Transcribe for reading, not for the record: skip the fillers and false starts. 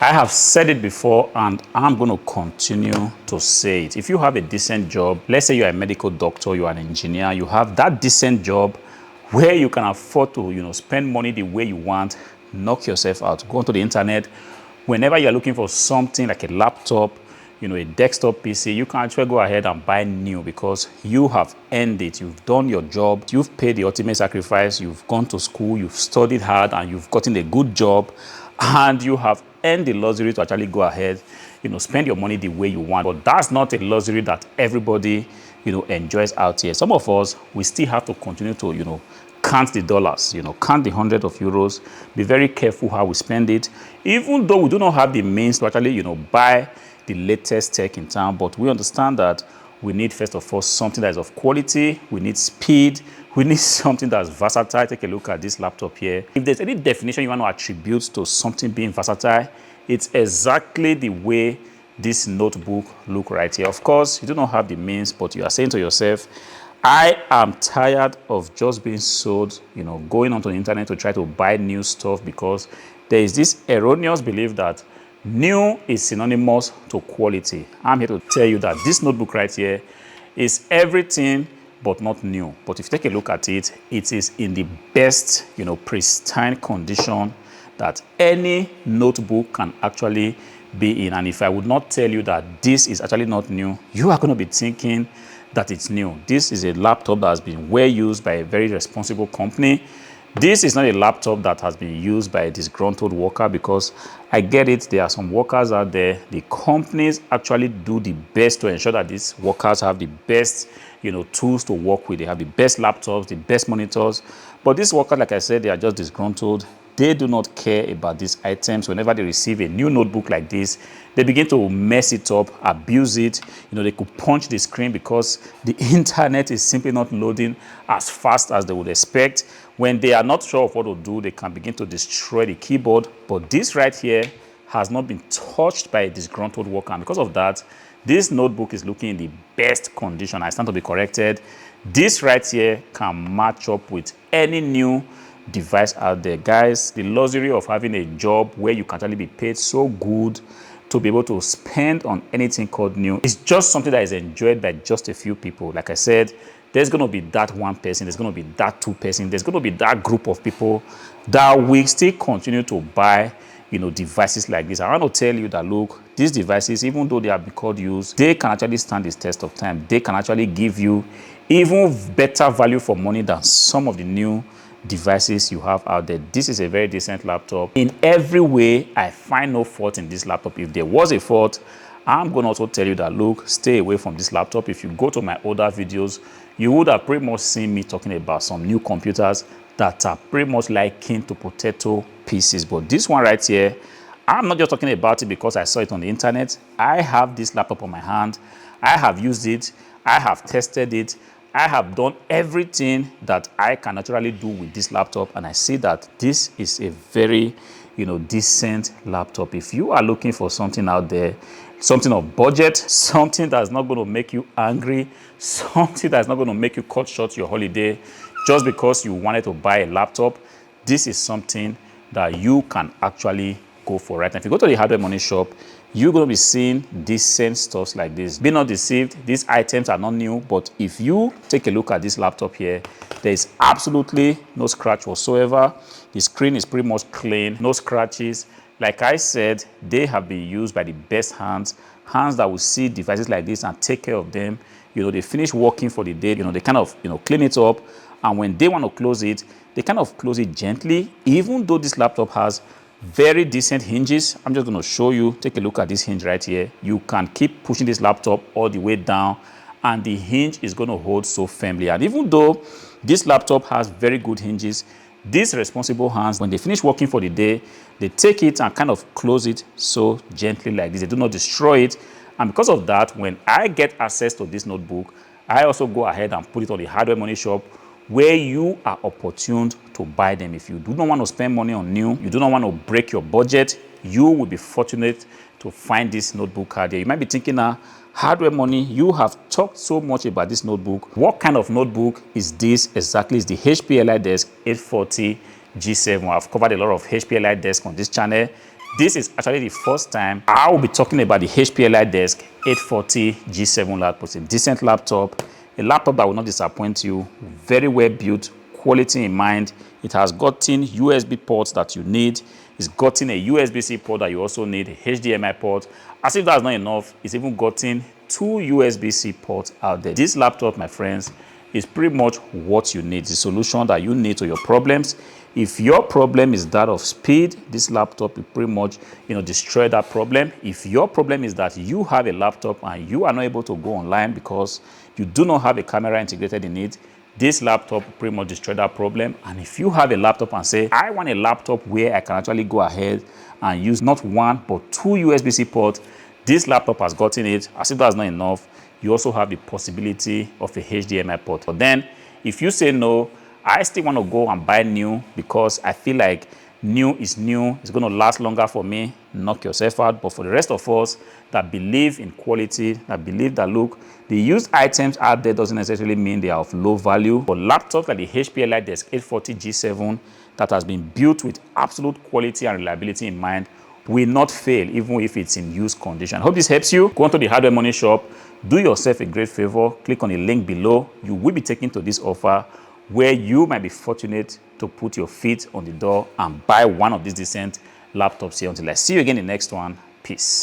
I have said it before and I'm going to continue to say it. If you have a decent job, let's say you're a medical doctor, you're an engineer, you have that decent job where you can afford to, spend money the way you want, knock yourself out, go onto the internet. Whenever you're looking for something like a laptop, a desktop PC, you can actually go ahead and buy new because you have earned it. You've done your job. You've paid the ultimate sacrifice. You've gone to school. You've studied hard and you've gotten a good job and you have earned the luxury to actually go ahead, spend your money the way you want. But that's not a luxury that everybody, enjoys out here. Some of us, we still have to continue to, count the dollars, count the hundreds of euros, be very careful how we spend it. Even though we do not have the means to actually, buy the latest tech in town, but we understand that we need, first of all, something that is of quality. We need speed. We need something that's versatile. Take a look at this laptop here. If there's any definition you want to attribute to something being versatile, it's exactly the way this notebook looks right here. Of course, you do not have the means, but you are saying to yourself, I am tired of just being sold, going onto the internet to try to buy new stuff, because there is this erroneous belief that new is synonymous to quality. I'm here to tell you that this notebook right here is everything but not new. But if you take a look at it, it is in the best, pristine condition that any notebook can actually be in. And if I would not tell you that this is actually not new, you are going to be thinking that it's new. This is a laptop that has been well used by a very responsible company. This is not a laptop that has been used by a disgruntled worker, because I get it, there are some workers out there. The companies actually do the best to ensure that these workers have the best, tools to work with. They have the best laptops, the best monitors. But these workers, like I said, they are just disgruntled. They do not care about these items. Whenever they receive a new notebook like this, they begin to mess it up, abuse it. They could punch the screen because the internet is simply not loading as fast as they would expect. When they are not sure of what to do, they can begin to destroy the keyboard. But this right here has not been touched by a disgruntled worker. And because of that, this notebook is looking in the best condition. I stand to be corrected. This right here can match up with any new device out there. Guys, the luxury of having a job where you can actually be paid so good to be able to spend on anything called new is just something that is enjoyed by just a few people. Like I said, there's going to be that one person, there's going to be that two person, there's going to be that group of people that will still continue to buy devices like this. I want to tell you that, look, these devices, even though they have been called used, they can actually stand the test of time. They can actually give you even better value for money than some of the new devices you have out there. This is a very decent laptop. In every way, I find no fault in this laptop. If there was a fault, I'm going to also tell you that, look, stay away from this laptop. If you go to my older videos, you would have pretty much seen me talking about some new computers that are pretty much likened to potato pieces. But this one right here, I'm not just talking about it because I saw it on the internet. I have this laptop on my hand. I have used it. I have tested it. I have done everything that I can naturally do with this laptop, and I see that this is a very, decent laptop. If you are looking for something out there, something of budget, something that's not going to make you angry, something that's not going to make you cut short your holiday just because you wanted to buy a laptop, this is something that you can actually go for right now. If you go to the hardware money shop, you're going to be seeing decent stuff like this. Be not deceived, these items are not new, but if you take a look at this laptop here, there is absolutely no scratch whatsoever. The screen is pretty much clean, no scratches. Like I said, they have been used by the best hands that will see devices like this and take care of them. They finish working for the day, they kind of, clean it up. And when they want to close it, they kind of close it gently. Even though this laptop has very decent hinges, I'm just going to show you. Take a look at this hinge right here. You can keep pushing this laptop all the way down and the hinge is going to hold so firmly. And even though this laptop has very good hinges, these responsible hands, when they finish working for the day, they take it and kind of close it so gently like this. They do not destroy it. And because of that, when I get access to this notebook, I also go ahead and put it on the hardware money shop, where you are opportuned to buy them. If you do not want to spend money on new, you do not want to break your budget, you will be fortunate to find this notebook out there. You might be thinking now, hardware money, you have talked so much about this notebook. What kind of notebook is this exactly? It's the HP Elitedesk 840 G7. I've covered a lot of HP Elitedesk on this channel. This is actually the first time I will be talking about the HP Elitedesk 840 G7 laptop. It's a decent laptop, a laptop that will not disappoint you, very well built, quality in mind. It has gotten USB ports that you need. It's gotten a USB-C port that you also need, a HDMI port. As if that's not enough, it's even gotten 2 USB-C ports out there. This laptop, my friends, is pretty much what you need, the solution that you need to your problems. If your problem is that of speed, this laptop will pretty much, destroy that problem. If your problem is that you have a laptop and you are not able to go online because you do not have a camera integrated in it, this laptop will pretty much destroy that problem. And if you have a laptop and say, I want a laptop where I can actually go ahead and use not 1 but 2 USB-C ports, this laptop has gotten it. As if that's not enough, you also have the possibility of a HDMI port. But then, if you say no, I still want to go and buy new because I feel like new is new, it's going to last longer for me, knock yourself out. But for the rest of us that believe in quality, that believe that, look, the used items out there doesn't necessarily mean they are of low value. But laptops like the HP Elitedesk 840 G7 that has been built with absolute quality and reliability in mind will not fail even if it's in used condition. I hope this helps you. Go on to the Hardware Money shop, do yourself a great favor, click on the link below. You will be taken to this offer where you might be fortunate to put your feet on the door and buy one of these decent laptops here. Until I see you again in the next one, peace.